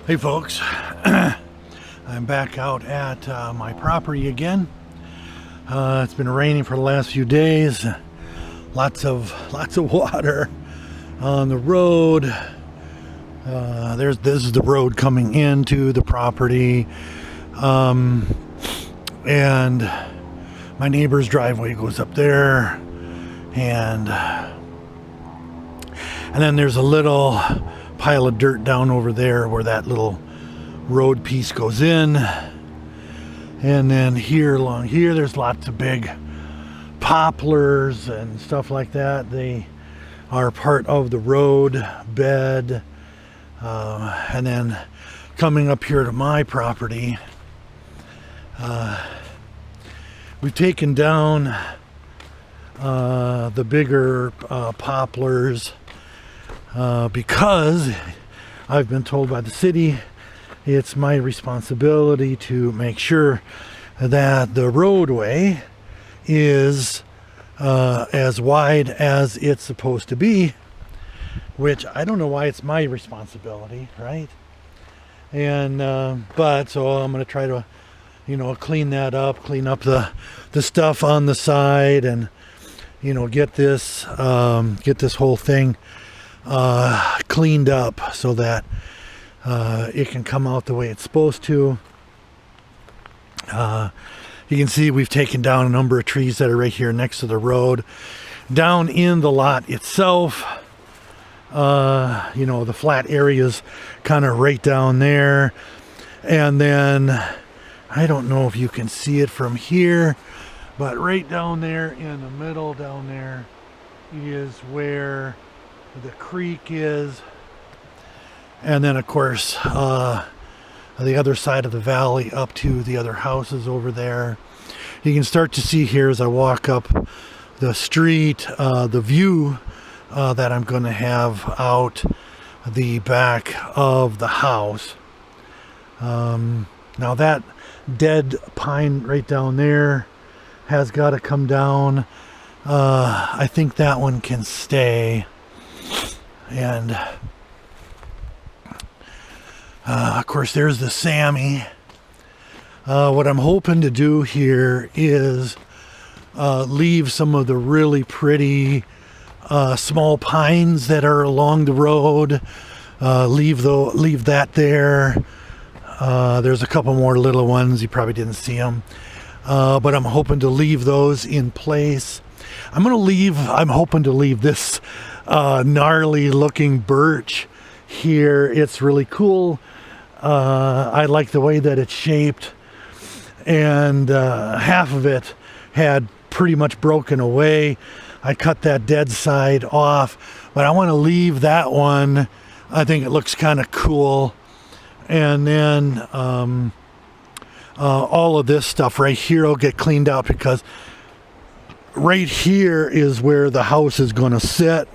Hey folks, I'm back out at my property again. It's been raining for the last few days. Lots of water on the road. This is the road coming into the property, and my neighbor's driveway goes up there, and then there's a little pile of dirt down over there where that little road piece goes in. And then here, along here, there's lots of big poplars and stuff like that. They are part of the road bed. And then coming up here to my property, we've taken down the bigger poplars because I've been told by the city it's my responsibility to make sure that the roadway is as wide as it's supposed to be, which I don't know why it's my responsibility, right? And but so I'm going to try to, clean that up, clean up the stuff on the side, and get this whole thing cleaned up so that it can come out the way it's supposed to. You can see we've taken down a number of trees that are right here next to the road. Down in the lot itself, the flat area's kind of right down there. And then, I don't know if you can see it from here, but right down there in the middle down there is where the creek is. And then, of course, the other side of the valley up to the other houses over there. You can start to see here as I walk up the street, the view that I'm going to have out the back of the house. Now that dead pine right down there has got to come down. I think that one can stay. And of course, there's the Sammy. What I'm hoping to do here is leave some of the really pretty small pines that are along the road. Leave that there. There's a couple more little ones. You probably didn't see them. But I'm hoping to leave those in place. I'm hoping to leave this gnarly looking birch here. It's really cool. I like the way that it's shaped, and half of it had pretty much broken away. I cut that dead side off, but I want to leave that one. I think it looks kind of cool. And then all of this stuff right here will get cleaned out, because right here is where the house is going to sit.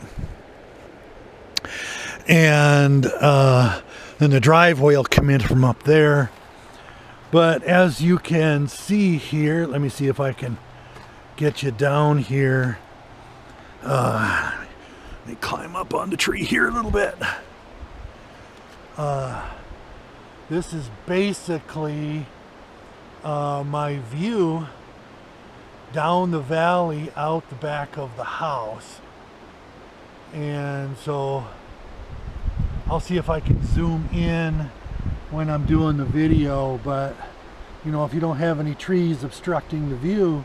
And then the driveway will come in from up there. But as you can see here, let me see if I can get you down here. Let me climb up on the tree here a little bit. This is basically my view down the valley out the back of the house. And so I'll see if I can zoom in when I'm doing the video, but if you don't have any trees obstructing the view,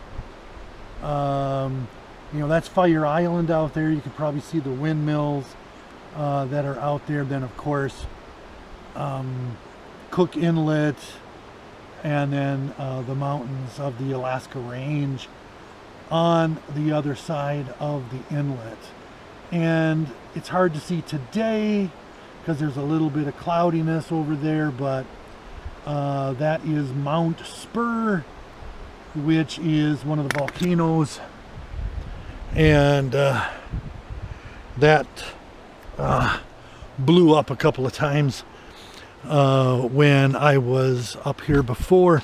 that's Fire Island out there. You can probably see the windmills that are out there. Then of course Cook Inlet, and then the mountains of the Alaska Range on the other side of the inlet. And it's hard to see today because there's a little bit of cloudiness over there, but that is Mount Spur, which is one of the volcanoes, and that blew up a couple of times when I was up here before.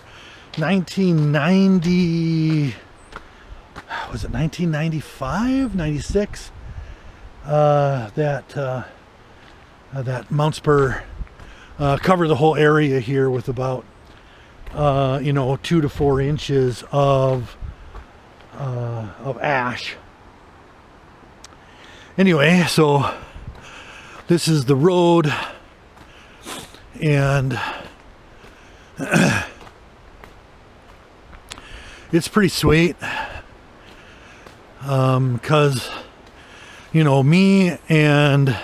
1990, was it 1995, 96? That Mount Spur cover the whole area here with about 2 to 4 inches of ash. Anyway, so this is the road, and it's pretty sweet, because me and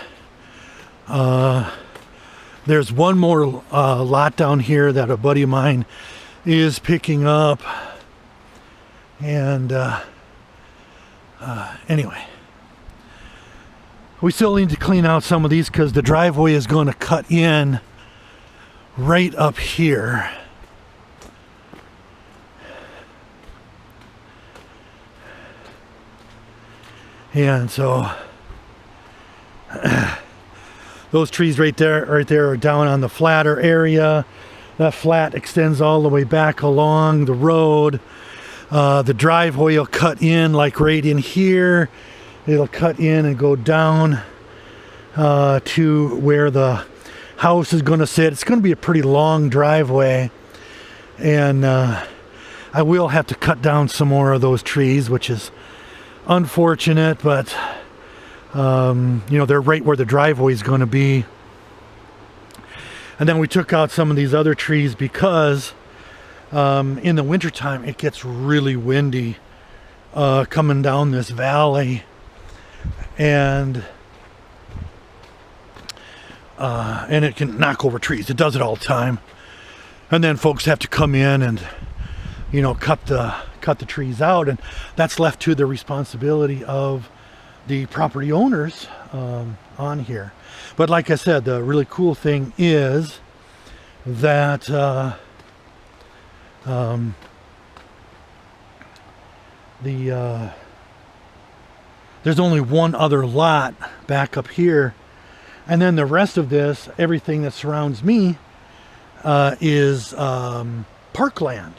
there's one more lot down here that a buddy of mine is picking up, and anyway, we still need to clean out some of these because the driveway is going to cut in right up here. And so those trees right there are down on the flatter area. That flat extends all the way back along the road. The driveway will cut in like right in here. It'll cut in and go down to where the house is going to sit. It's going to be a pretty long driveway, and I will have to cut down some more of those trees, which is unfortunate, but they're right where the driveway is going to be. And then we took out some of these other trees because in the wintertime it gets really windy coming down this valley, and it can knock over trees. It does it all the time. And then folks have to come in and cut the trees out, and that's left to the responsibility of the property owners on here. But like I said, the really cool thing is that there's only one other lot back up here, and then the rest of this, everything that surrounds me, is parkland,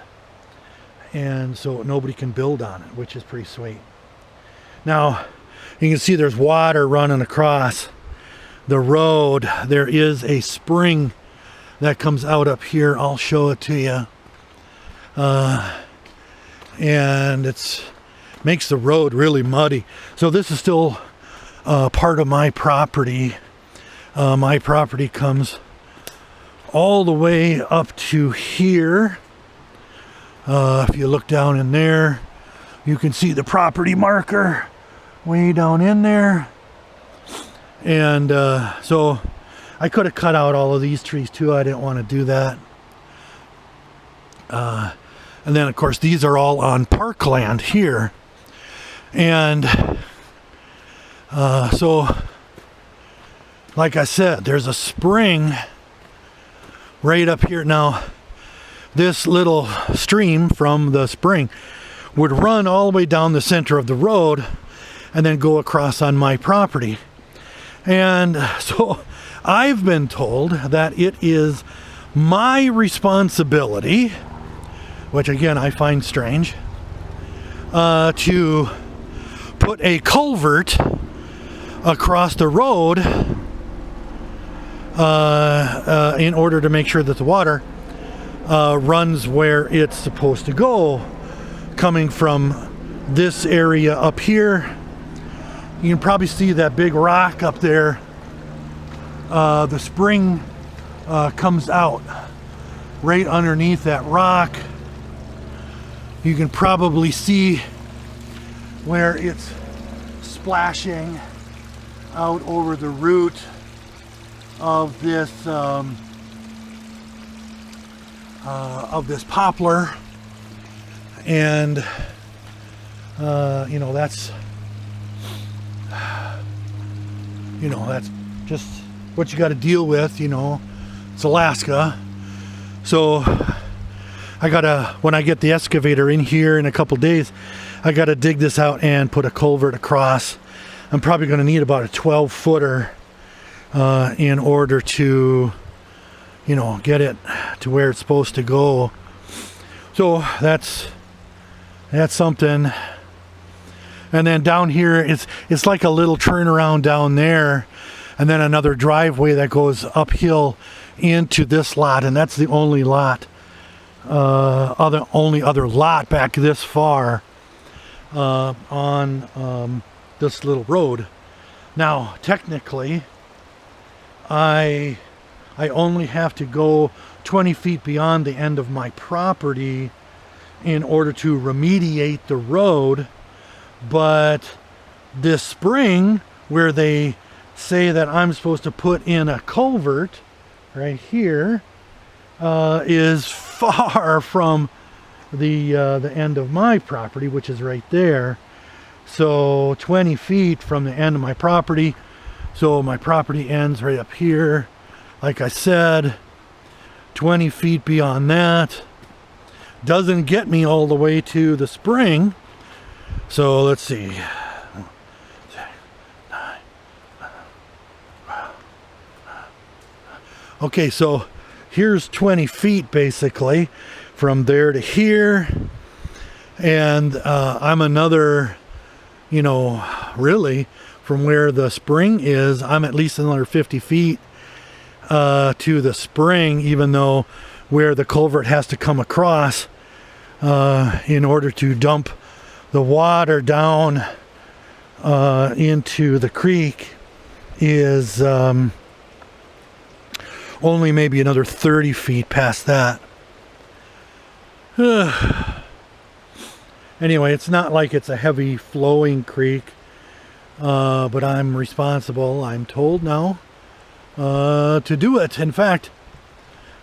and so nobody can build on it, which is pretty sweet. Now you can see there's water running across the road. There is a spring that comes out up here. I'll show it to you, and it's makes the road really muddy. So this is still part of my property. My property comes all the way up to here. If you look down in there, you can see the property marker way down in there. And so I could have cut out all of these trees too. I didn't want to do that. And then of course these are all on parkland here. And so like I said, there's a spring right up here. Now this little stream from the spring would run all the way down the center of the road and then go across on my property. And so I've been told that it is my responsibility, which again I find strange, to put a culvert across the road in order to make sure that the water runs where it's supposed to go, coming from this area up here. You can probably see that big rock up there. The spring comes out right underneath that rock. You can probably see where it's splashing out over the root of this poplar, and that's just what you got to deal with. It's Alaska. So when I get the excavator in here in a couple days, I got to dig this out and put a culvert across. I'm probably going to need about a 12-footer in order to get it to where it's supposed to go. So that's something. And then down here, it's like a little turnaround down there. and then another driveway that goes uphill into this lot, and that's the only lot, only other lot back this far on this little road. Now, technically, I only have to go 20 feet beyond the end of my property in order to remediate the road, but this spring where they say that I'm supposed to put in a culvert right here is far from the end of my property, which is right there. So 20 feet from the end of my property. So my property ends right up here. Like I said, 20 feet beyond that doesn't get me all the way to the spring. So let's see. Okay, so here's 20 feet basically from there to here. And I'm another, really from where the spring is, I'm at least another 50 feet to the spring, even though where the culvert has to come across in order to dump the water down into the creek is only maybe another 30 feet past that. Anyway, it's not like it's a heavy flowing creek, but I'm responsible, I'm told now, to do it. In fact,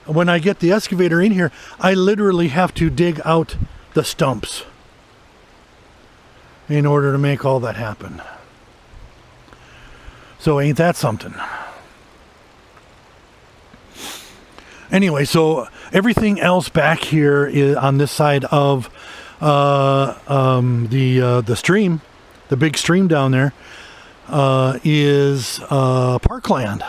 when I get the excavator in here, I literally have to dig out the stumps in order to make all that happen. So ain't that something? Anyway, so everything else back here is on this side of the stream, the big stream down there, is parkland.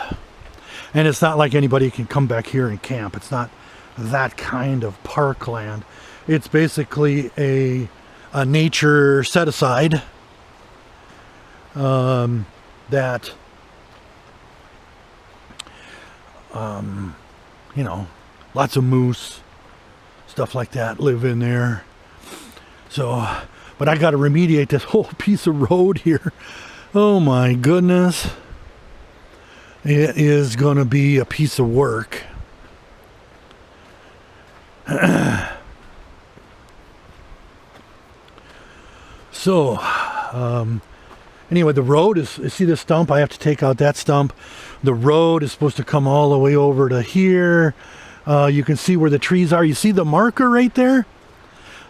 And it's not like anybody can come back here and camp. It's not that kind of parkland. It's basically a nature set aside that lots of moose, stuff like that live in there. So, but I got to remediate this whole piece of road here. Oh my goodness. It is going to be a piece of work. So, anyway, the road is, see the stump? I have to take out that stump. The road is supposed to come all the way over to here. You can see where the trees are. You see the marker right there?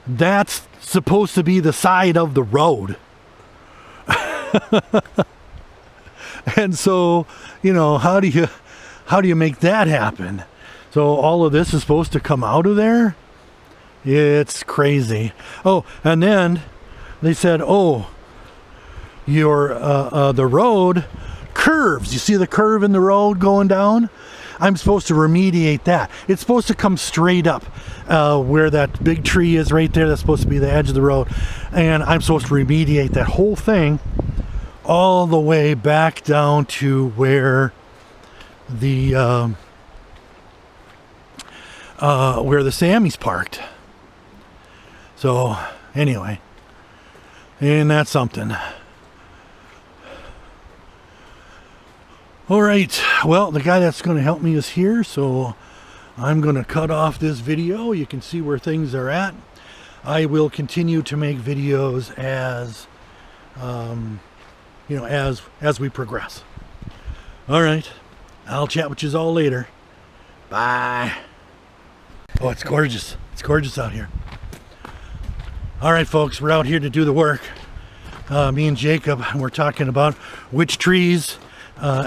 That's supposed to be the side of the road. And so, how do you make that happen? So all of this is supposed to come out of there? It's crazy. Oh, and then they said, oh, the road curves. You see the curve in the road going down? I'm supposed to remediate that. It's supposed to come straight up where that big tree is right there. That's supposed to be the edge of the road. And I'm supposed to remediate that whole thing all the way back down to where the Sammy's parked. So anyway, and that's something. All right, well, the guy that's going to help me is here, so I'm going to cut off this video. You can see where things are at. I will continue to make videos as as we progress. All right, I'll chat with you all later. Bye. Oh, it's gorgeous. It's gorgeous out here. All right, folks, we're out here to do the work. Me and Jacob, we're talking about which trees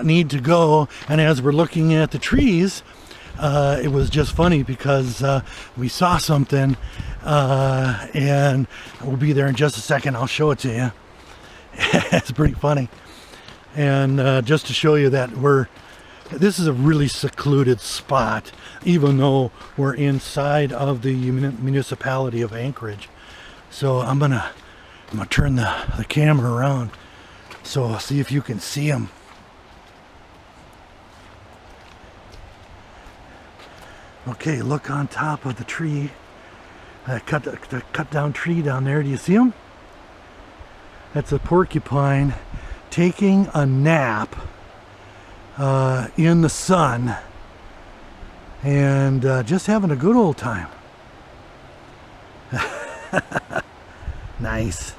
need to go. And as we're looking at the trees, it was just funny because we saw something, and we'll be there in just a second. I'll show it to you. It's pretty funny. And just to show you that this is a really secluded spot, even though we're inside of the municipality of Anchorage. So I'm gonna turn the camera around so I'll see if you can see them. Okay, look on top of the tree. The cut down tree down there. Do you see him? That's a porcupine taking a nap in the sun and just having a good old time. Nice.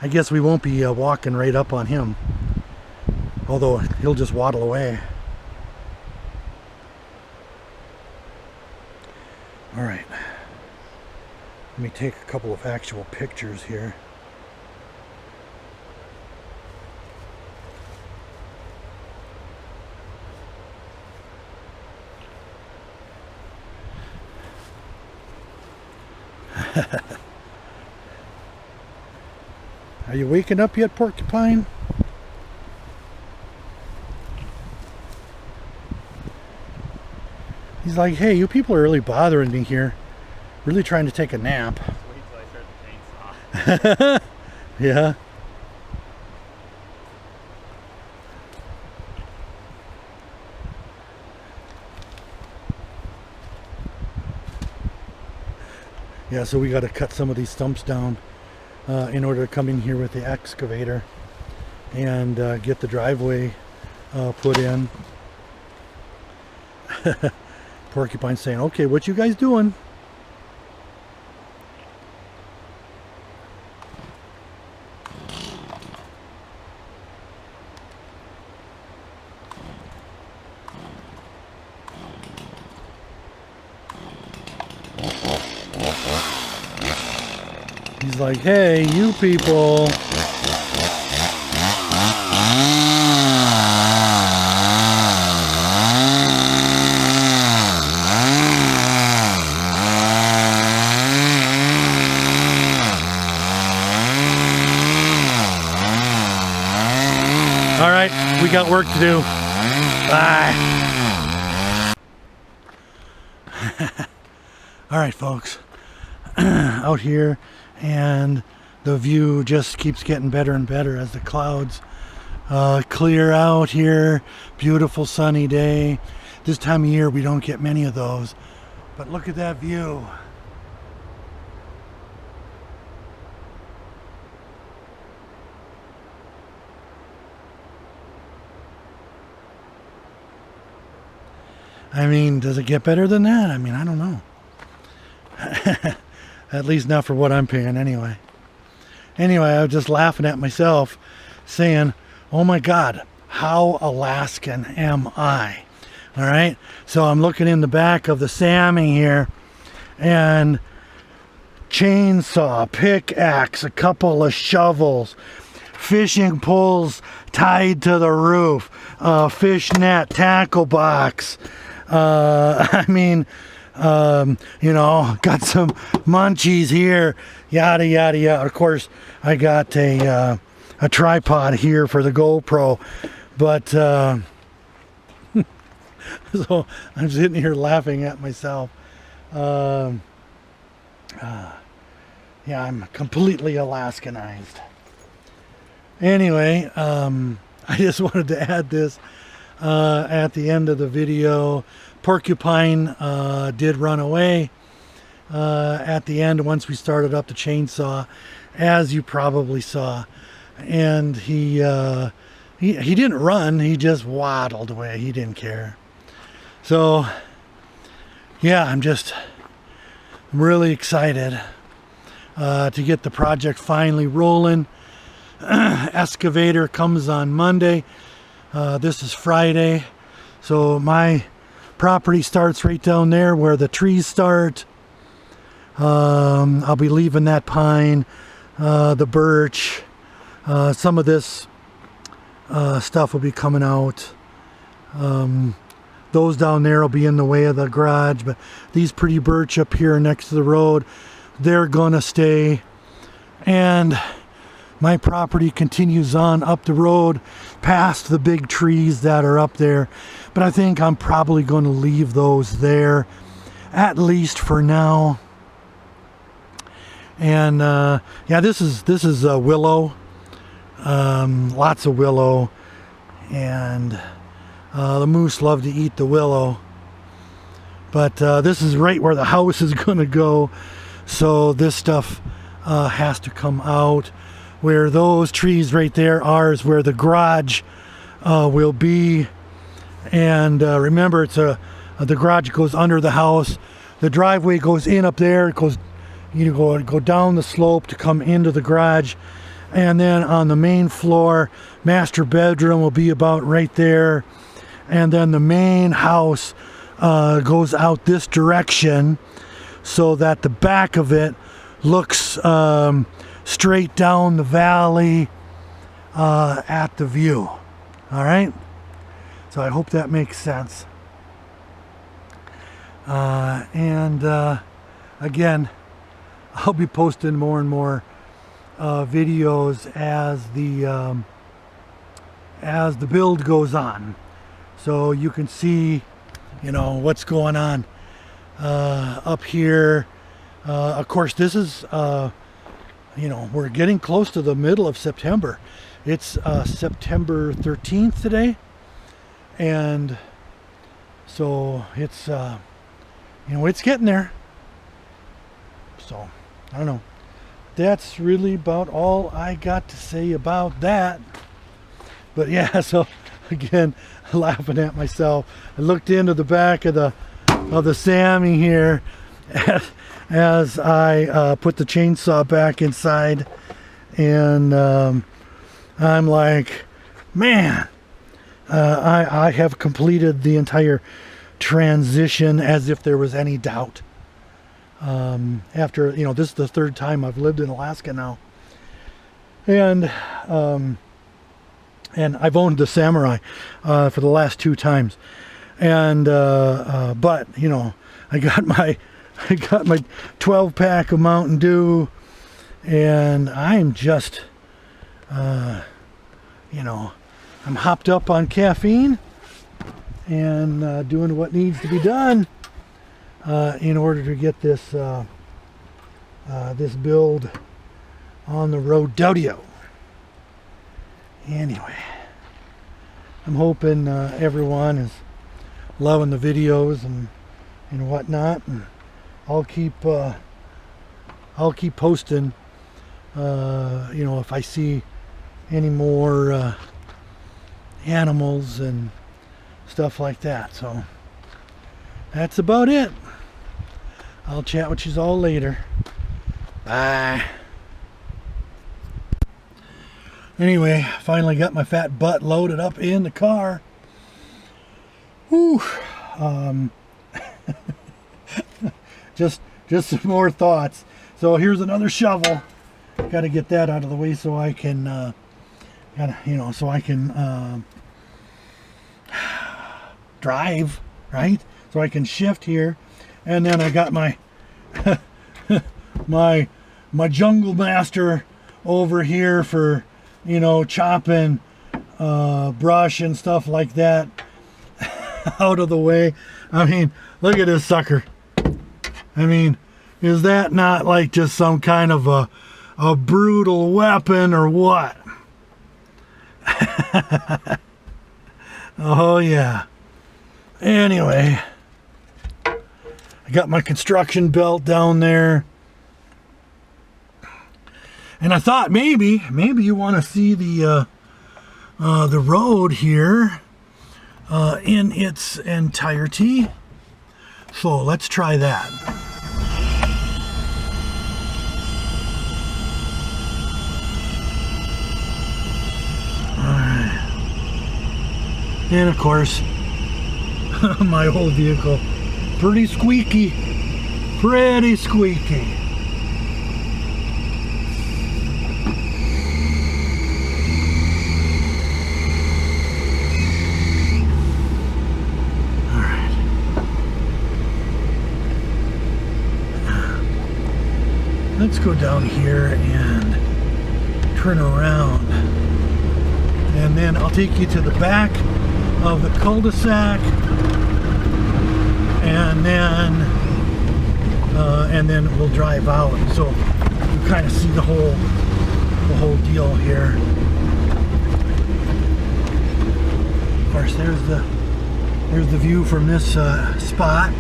I guess we won't be walking right up on him, although he'll just waddle away. All right, let me take a couple of actual pictures here. Are you waking up yet, Porcupine? He's like, hey, you people are really bothering me here. Really trying to take a nap. Just wait till I start the chainsaw. Yeah. Yeah, so we got to cut some of these stumps down in order to come in here with the excavator and get the driveway put in. Porcupine saying, okay, what you guys doing? He's like, hey, you people. All right, we got work to do. Bye. All right, folks. Out here, and the view just keeps getting better and better as the clouds clear out here. Beautiful sunny day. This time of year we don't get many of those, but look at that view. I mean, does it get better than that? I mean, I don't know. At least not for what I'm paying anyway. Anyway, I was just laughing at myself saying, oh my God, how Alaskan am I? All right. So I'm looking in the back of the Sammy here, and chainsaw, pickaxe, a couple of shovels, fishing poles tied to the roof, fish net, tackle box. I mean, you know, got some munchies here, yada yada yada. Of course, I got a tripod here for the GoPro, but so I'm sitting here laughing at myself. Yeah, I'm completely Alaskanized. Anyway, I just wanted to add this at the end of the video. Porcupine did run away at the end once we started up the chainsaw, as you probably saw, and he didn't run, he just waddled away. He didn't care. So yeah, I'm really excited to get the project finally rolling. Excavator comes on Monday. This is Friday, so my property starts right down there where the trees start. I'll be leaving that pine, the birch, some of this stuff will be coming out. Those down there will be in the way of the garage, but these pretty birch up here next to the road, they're gonna stay. And my property continues on up the road past the big trees that are up there, but I think I'm probably going to leave those there, at least for now. And yeah, this is willow, lots of willow, and the moose love to eat the willow. But this is right where the house is going to go. So this stuff has to come out. Where those trees right there are is where the garage will be. And remember, it's the garage goes under the house. The driveway goes in up there. It goes, you go down the slope to come into the garage. And then on the main floor, master bedroom will be about right there. And then the main house goes out this direction so that the back of it looks straight down the valley at the view. All right? So I hope that makes sense. Again, I'll be posting more and more videos as the build goes on, so you can see, you know, what's going on up here. Of course, this is you know, we're getting close to the middle of September. It's September 13th today, and so it's you know, it's getting there. So I don't know. That's really about all I got to say about that. But yeah, so again, laughing at myself. I looked into the back of the Sammy here as I put the chainsaw back inside, and I'm like, man, I have completed the entire transition as if there was any doubt. After, you know, this is the third time I've lived in Alaska now, and I've owned the Samurai for the last 2 times, and but you know, I got my 12-pack of Mountain Dew, and I'm just you know, I'm hopped up on caffeine and doing what needs to be done in order to get this this build on the road rodeo. Anyway, I'm hoping everyone is loving the videos and whatnot, and I'll keep posting, you know, if I see any more animals and stuff like that. So that's about it. I'll chat with you all later. Bye. Anyway, finally got my fat butt loaded up in the car. Whew. Just some more thoughts. So here's another shovel. Got to get that out of the way so I can, you know, so I can drive, right? So I can shift here, and then I got my my Jungle Master over here for, you know, chopping brush and stuff like that out of the way. I mean, look at this sucker. I mean, is that not like just some kind of a brutal weapon or what? Oh yeah. Anyway, I got my construction belt down there, and I thought maybe you want to see the road here in its entirety. So let's try that. Alright. And of course, my old vehicle, pretty squeaky. Pretty squeaky. Let's go down here and turn around, and then I'll take you to the back of the cul-de-sac, and then we'll drive out, so you kind of see the whole deal here. Of course, there's the view from this spot.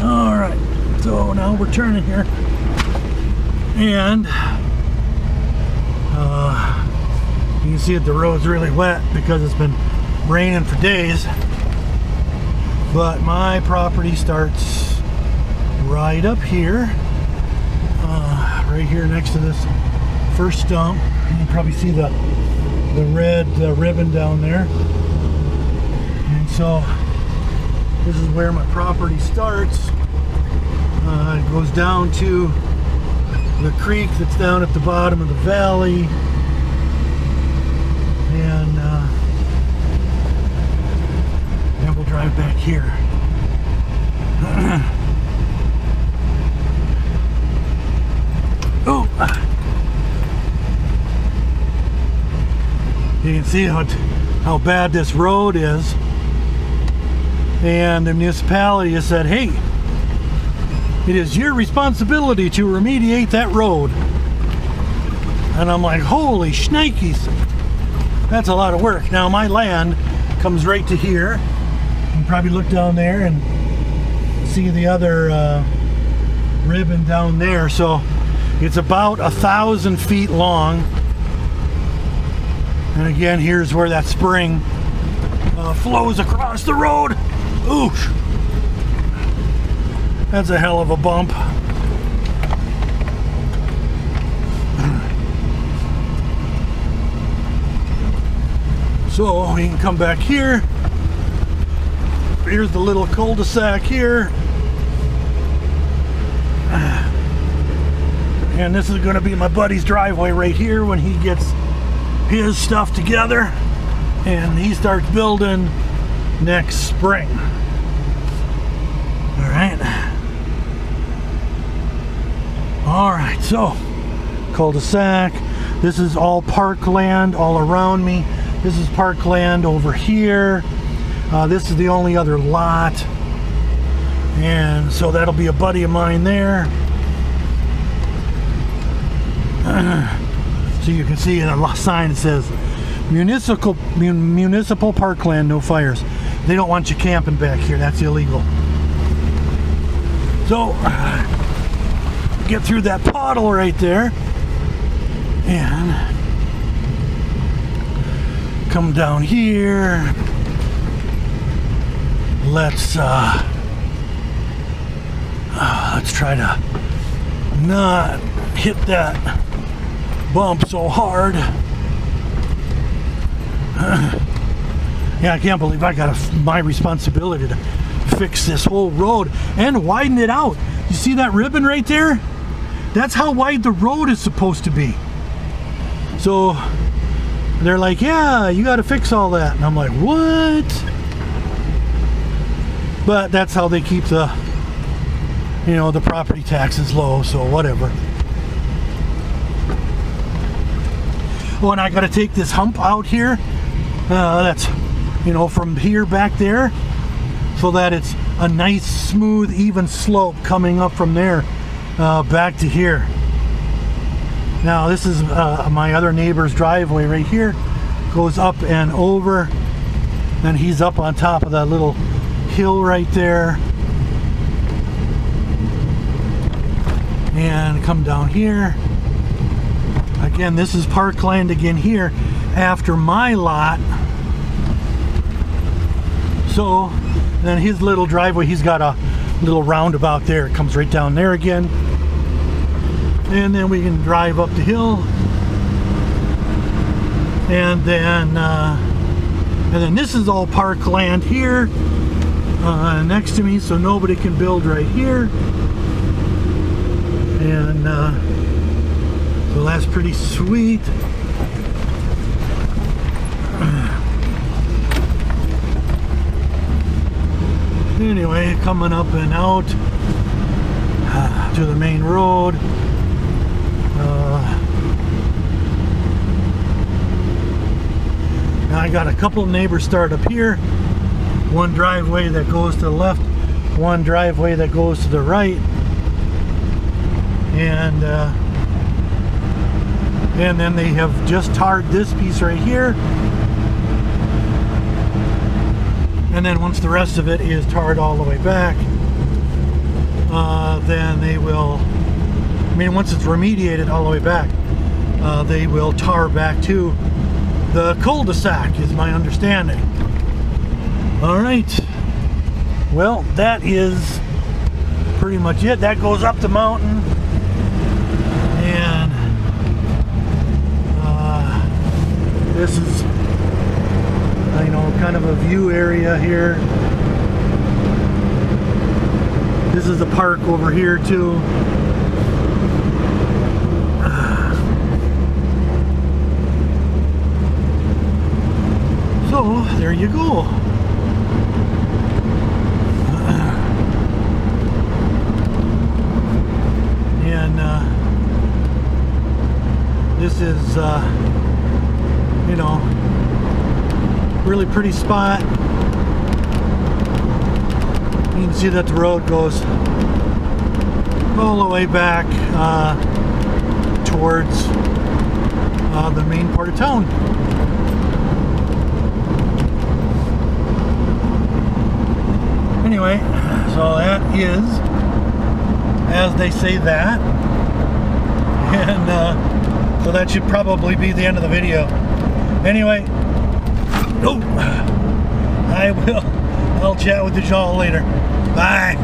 All right, so now we're turning here, and you can see that the road's really wet because it's been raining for days. But my property starts right up here, right here next to this first stump. You can probably see the red ribbon down there. And so this is where my property starts. It goes down to the creek that's down at the bottom of the valley. And then we'll drive back here. Oh! You can see how bad this road is. And the municipality has said, hey, it is your responsibility to remediate that road. And I'm like, holy shnikes, that's a lot of work. Now my land comes right to here. You can probably look down there and see the other ribbon down there. So it's about 1,000 feet long. And again, here's where that spring flows across the road. Oof. That's a hell of a bump. So we can come back here. Here's the little cul-de-sac here. And this is going to be my buddy's driveway right here when he gets his stuff together and he starts building next spring. All right, so cul-de-sac. This is all parkland all around me. This is parkland over here. This is the only other lot, and so that'll be a buddy of mine there. So you can see in a sign that says municipal parkland, no fires. They don't want you camping back here. That's illegal. So get through that puddle right there and come down here. Let's try to not hit that bump so hard. Yeah, I can't believe I got my responsibility to fix this whole road and widen it out. You see that ribbon right there? That's how wide the road is supposed to be. So they're like, yeah, you got to fix all that. And I'm like, what? But that's how they keep the, you know, the property taxes low, so whatever. Oh, and I got to take this hump out here. That's, you know, from here back there, so that it's a nice, smooth, even slope coming up from there back to here. Now this is my other neighbor's driveway right here. Goes up and over, and he's up on top of that little hill right there. And come down here. Again, this is parkland again here after my lot. So then his little driveway, he's got a little roundabout there. It comes right down there again. And then we can drive up the hill. And then this is all parkland here next to me, so nobody can build right here. And so that's pretty sweet. Anyway, coming up and out to the main road. Now I got a couple neighbors start up here. One driveway that goes to the left, one driveway that goes to the right. And then they have just tarred this piece right here. And then once the rest of it is tarred all the way back, then they will, I mean, once it's remediated all the way back, they will tar back to the cul-de-sac, is my understanding. All right. Well, that is pretty much it. That goes up the mountain. And this is, you know, kind of a view area here. This is a park over here too. So there you go. And this is you know, really pretty spot. You can see that the road goes all the way back towards the main part of town. Anyway, so that is, as they say, that. And so that should probably be the end of the video. Anyway, I'll chat with you all later. Bye.